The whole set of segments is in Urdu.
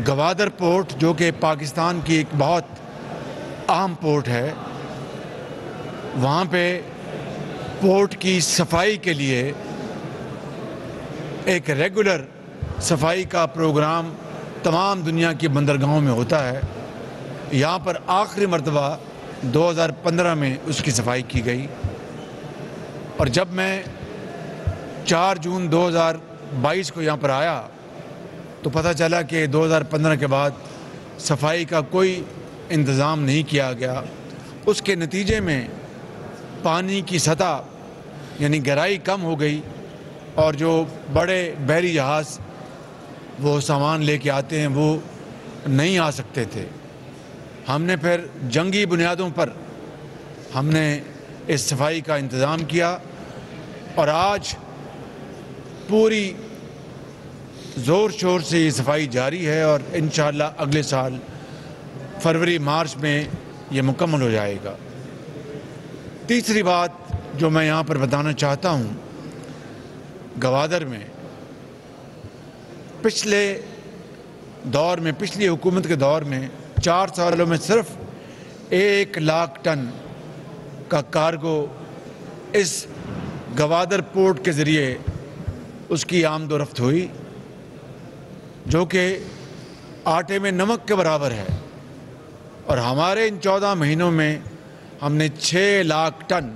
گوادر پورٹ جو کہ پاکستان کی ایک بہت اہم پورٹ ہے، وہاں پہ پورٹ کی صفائی کے لیے ایک ریگولر صفائی کا پروگرام تمام دنیا کی بندرگاہوں میں ہوتا ہے۔ یہاں پر آخری مرتبہ 2015 میں اس کی صفائی کی گئی، اور جب میں 4 جون 2022 کو یہاں پر آیا تو پتہ چلا کہ 2015 کے بعد صفائی کا کوئی انتظام نہیں کیا گیا۔ اس کے نتیجے میں پانی کی سطح یعنی گہرائی کم ہو گئی، اور جو بڑے بحری جہاز وہ سامان لے کے آتے ہیں وہ نہیں آ سکتے تھے۔ ہم نے پھر جنگی بنیادوں پر ہم نے اس صفائی کا انتظام کیا، اور آج پوری زور شور سے یہ صفائی جاری ہے، اور انشاءاللہ اگلے سال فروری مارچ میں یہ مکمل ہو جائے گا۔ تیسری بات جو میں یہاں پر بتانا چاہتا ہوں، گوادر میں پچھلے دور میں، پچھلی حکومت کے دور میں 4 سالوں میں صرف 1 لاکھ ٹن کا کارگو اس گوادر پورٹ کے ذریعے اس کی آمد و رفت ہوئی، جو کہ آٹے میں نمک کے برابر ہے۔ اور ہمارے ان 14 مہینوں میں ہم نے 6 لاکھ ٹن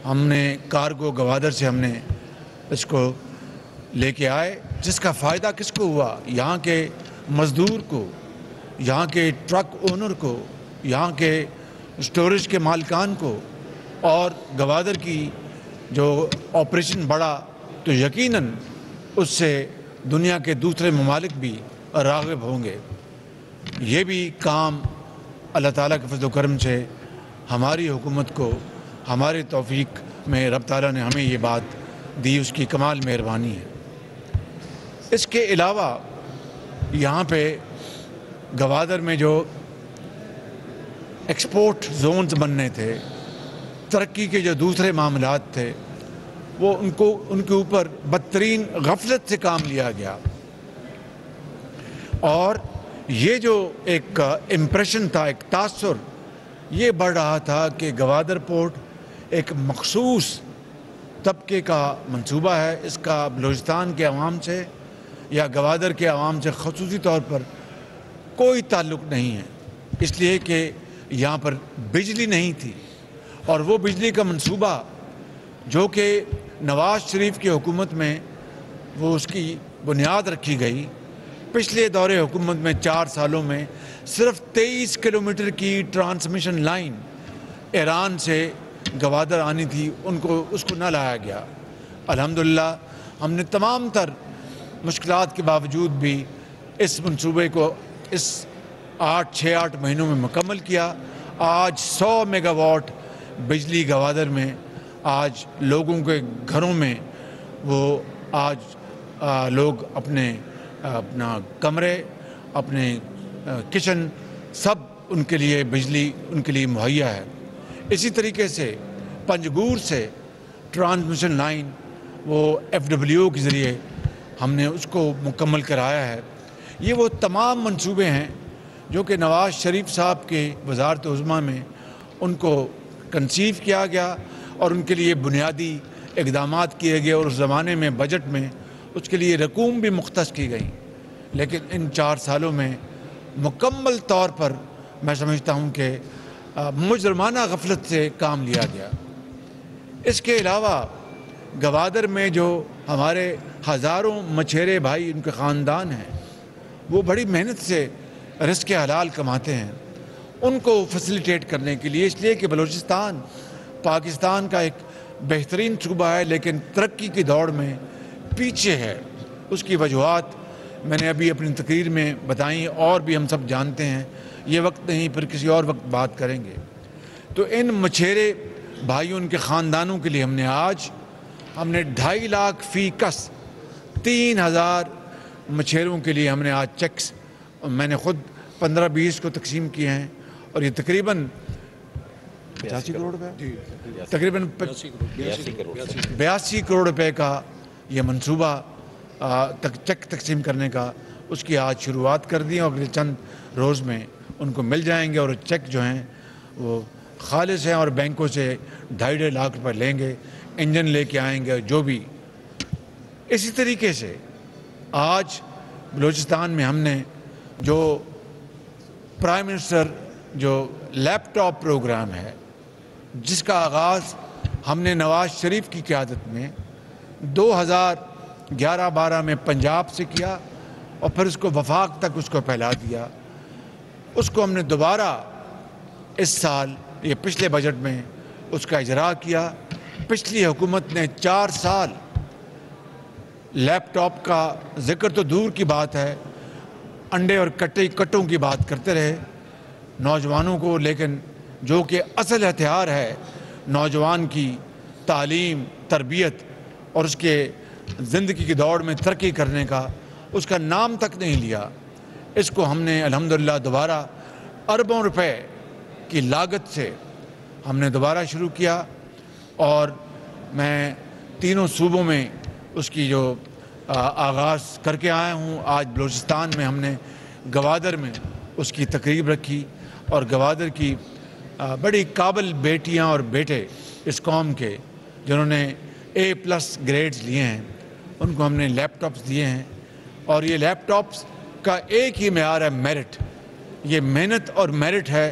ہم نے کارگو گوادر سے ہم نے اس کو لے کے آئے، جس کا فائدہ کس کو ہوا؟ یہاں کے مزدور کو، یہاں کے ٹرک اونر کو، یہاں کے اسٹوریج کے مالکان کو، اور گوادر کی جو آپریشن بڑھا تو یقیناً اس سے دنیا کے دوسرے ممالک بھی راغب ہوں گے۔ یہ بھی کام اللہ تعالیٰ کے فضل و کرم سے ہماری حکومت کو، ہماری توفیق میں رب تعالیٰ نے ہمیں یہ بات دی، اس کی کمال مہربانی ہے۔ اس کے علاوہ یہاں پہ گوادر میں جو ایکسپورٹ زونز بننے تھے، ترقی کے جو دوسرے معاملات تھے، وہ ان کے اوپر بدترین غفلت سے کام لیا گیا، اور یہ جو ایک امپریشن تھا، ایک تاثر یہ بڑھ رہا تھا کہ گوادر پورٹ ایک مخصوص طبقے کا منصوبہ ہے، اس کا بلوچستان کے عوام سے یا گوادر کے عوام سے خصوصی طور پر کوئی تعلق نہیں ہے، اس لیے کہ یہاں پر بجلی نہیں تھی، اور وہ بجلی کا منصوبہ جو کہ نواز شریف کی حکومت میں وہ اس کی بنیاد رکھی گئی، پچھلے دور حکومت میں 4 سالوں میں صرف 23 کلومیٹر کی ٹرانسمیشن لائن ایران سے گوادر آنی تھی، اس کو نہ لایا گیا۔ الحمدللہ ہم نے تمام تر مشکلات کے باوجود بھی اس منصوبے کو اس 6-8 مہینوں میں مکمل کیا۔ آج 100 میگا واٹ بجلی گوادر میں آج لوگوں کے گھروں میں وہ آج لوگ اپنا کمرے، اپنے کچن، سب ان کے لیے بجلی ان کے لیے مہیا ہے۔ اسی طریقے سے پنجگور سے ٹرانسمیشن لائن وہ FWO کے ذریعے ہم نے اس کو مکمل کرایا ہے۔ یہ وہ تمام منصوبے ہیں جو کہ نواز شریف صاحب کے وزارت عظمیٰ میں ان کو کنسیو کیا گیا، اور ان کے لیے بنیادی اقدامات کیے گئے، اور اس زمانے میں بجٹ میں اس کے لیے رقوم بھی مختص کی گئی، لیکن ان 4 سالوں میں مکمل طور پر میں سمجھتا ہوں کہ مجرمانہ غفلت سے کام لیا گیا۔ اس کے علاوہ گوادر میں جو ہمارے ہزاروں مچھیرے بھائی، ان کے خاندان ہیں، وہ بڑی محنت سے رزق حلال کماتے ہیں، ان کو فیسیلیٹیٹ کرنے کے لیے، اس لیے کہ بلوچستان پاکستان کا ایک بہترین صوبہ ہے لیکن ترقی کی دوڑ میں پیچھے ہے۔ اس کی وجوہات میں نے ابھی اپنی تقریر میں بتائیں، اور بھی ہم سب جانتے ہیں، یہ وقت نہیں، پھر کسی اور وقت بات کریں گے۔ تو ان مچھیرے بھائیوں، ان کے خاندانوں کے لیے ہم نے 2.5 لاکھ فی کس 3000 مچھیروں کے لیے ہم نے آج چیکس، میں نے خود 15-20 کو تقسیم کیے ہیں، اور یہ تقریباً 85 کروڑ روپے، تقریباً 82 کروڑ روپے کا یہ منصوبہ چیک تقسیم کرنے کا اس کی آج شروعات کر دی اور اگلے چند روز میں ان کو مل جائیں گے، اور چیک جو ہیں وہ خالص ہیں اور بینکوں سے 2.5 لاکھ روپے لیں گے، انجن لے کے آئیں گے جو بھی۔ اسی طریقے سے آج بلوچستان میں ہم نے جو پرائم منسٹر جو لیپ ٹاپ پروگرام ہے، جس کا آغاز ہم نے نواز شریف کی قیادت میں 2011-12 میں پنجاب سے کیا اور پھر اس کو وفاق تک اس کو پھیلا دیا، اس کو ہم نے دوبارہ اس سال یہ پچھلے بجٹ میں اس کا اجرا کیا۔ پچھلی حکومت نے 4 سال لیپ ٹاپ کا ذکر تو دور کی بات ہے، انڈے اور کٹوں کی بات کرتے رہے نوجوانوں کو، لیکن جو کہ اصل ہتھیار ہے نوجوان کی تعلیم، تربیت اور اس کے زندگی کی دوڑ میں ترقی کرنے کا، اس کا نام تک نہیں لیا۔ اس کو ہم نے الحمدللہ دوبارہ اربوں روپے کی لاگت سے ہم نے دوبارہ شروع کیا، اور میں تینوں صوبوں میں اس کی جو آغاز کر کے آیا ہوں۔ آج بلوچستان میں ہم نے گوادر میں اس کی تقریب رکھی، اور گوادر کی بڑی قابل بیٹیاں اور بیٹے اس قوم کے جنہوں نے A+ گریڈز لیے ہیں، ان کو ہم نے لیپ ٹاپس دیے ہیں، اور یہ لیپ ٹاپس کا ایک ہی معیار ہے میرٹ۔ یہ محنت اور میرٹ ہے،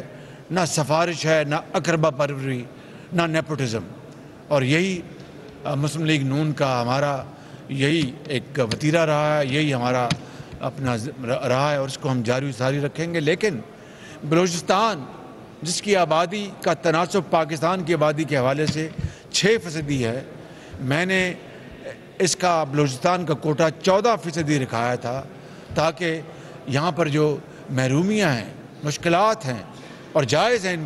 نہ سفارش ہے، نہ اقربا پروری، نہ نیپوٹزم۔ اور یہی مسلم لیگ نون کا ہمارا یہی ایک وتیرہ رہا ہے، یہی ہمارا اپنا رہا ہے، اور اس کو ہم جاری و ساری رکھیں گے۔ لیکن بلوچستان جس کی آبادی کا تناسب پاکستان کی آبادی کے حوالے سے 6% ہے، میں نے اس کا بلوچستان کا کوٹا 14% رکھایا تھا، تاکہ یہاں پر جو محرومیاں ہیں، مشکلات ہیں اور جائز ہیں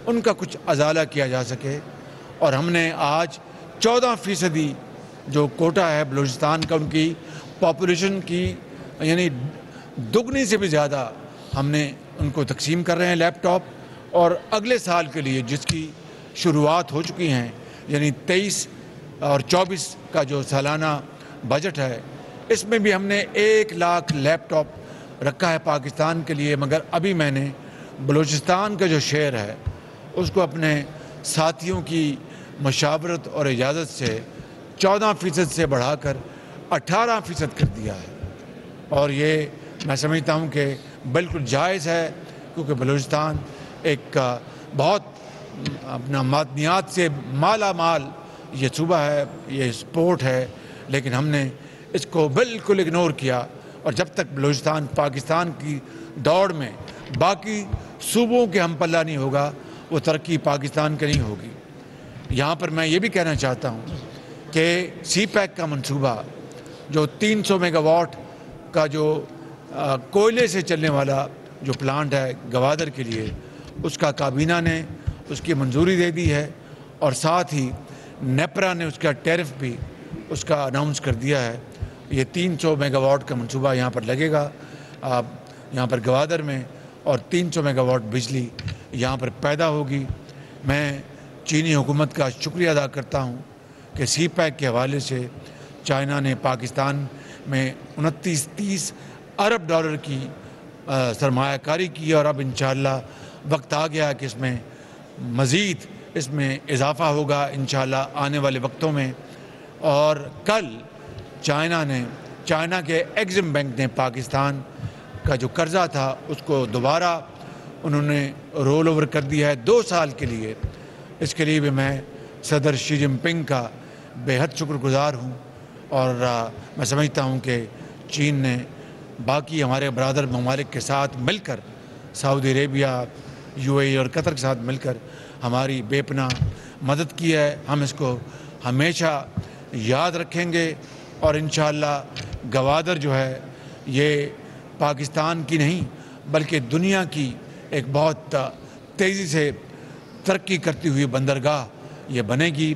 ان کا کچھ ازالہ کیا جا سکے۔ اور ہم نے آج 14% جو کوٹا ہے بلوچستان کا، ان کی پاپولیشن کی یعنی دگنی سے بھی زیادہ ہم نے ان کو تقسیم کر رہے ہیں لیپ ٹاپ۔ اور اگلے سال کے لیے جس کی شروعات ہو چکی ہیں، یعنی 23 اور 24 کا جو سالانہ بجٹ ہے، اس میں بھی ہم نے 1 لاکھ لیپ ٹاپ رکھا ہے پاکستان کے لیے۔ مگر ابھی میں نے بلوچستان کا جو شیئر ہے اس کو اپنے ساتھیوں کی مشاورت اور اجازت سے 14% سے بڑھا کر 18% کر دیا ہے، اور یہ میں سمجھتا ہوں کہ بالکل جائز ہے، کیونکہ بلوچستان ایک بہت اپنا معدنیات سے مالا مال یہ صوبہ ہے، یہ سپورٹ ہے، لیکن ہم نے اس کو بالکل اگنور کیا۔ اور جب تک بلوچستان پاکستان کی دوڑ میں باقی صوبوں کے ہم پلہ نہیں ہوگا، وہ ترقی پاکستان کی نہیں ہوگی۔ یہاں پر میں یہ بھی کہنا چاہتا ہوں کہ سی پیک کا منصوبہ جو 300 میگا واٹ کا جو کوئلے سے چلنے والا جو پلانٹ ہے گوادر کے لیے، اس کا کابینہ نے اس کی منظوری دے دی ہے، اور ساتھ ہی نیپرا نے اس کا ٹیرف بھی اس کا اناؤنس کر دیا ہے۔ یہ 300 میگا واٹ کا منصوبہ یہاں پر لگے گا یہاں پر گوادر میں، اور 300 میگا واٹ بجلی یہاں پر پیدا ہوگی۔ میں چینی حکومت کا شکریہ ادا کرتا ہوں کہ سی پیک کے حوالے سے چائنا نے پاکستان میں 29-30 ارب ڈالر کی سرمایہ کاری کی، اور اب انشاءاللہ وقت آ گیا کہ اس میں مزید اس میں اضافہ ہوگا انشاءاللہ آنے والے وقتوں میں۔ اور کل چائنا کے ایگزم بینک نے پاکستان کا جو قرضہ تھا اس کو دوبارہ انہوں نے رول اوور کر دیا ہے 2 سال کے لیے۔ اس کے لیے بھی میں صدر شی جن پنگ کا بے حد شکر گزار ہوں، اور میں سمجھتا ہوں کہ چین نے باقی ہمارے برادر ممالک کے ساتھ مل کر، سعودی عربیہ، UAE اور قطر کے ساتھ مل کر ہماری بے پناہ مدد کی ہے۔ ہم اس کو ہمیشہ یاد رکھیں گے، اور انشاءاللہ گوادر جو ہے یہ پاکستان کی نہیں بلکہ دنیا کی ایک بہت تیزی سے ترقی کرتی ہوئی بندرگاہ یہ بنے گی۔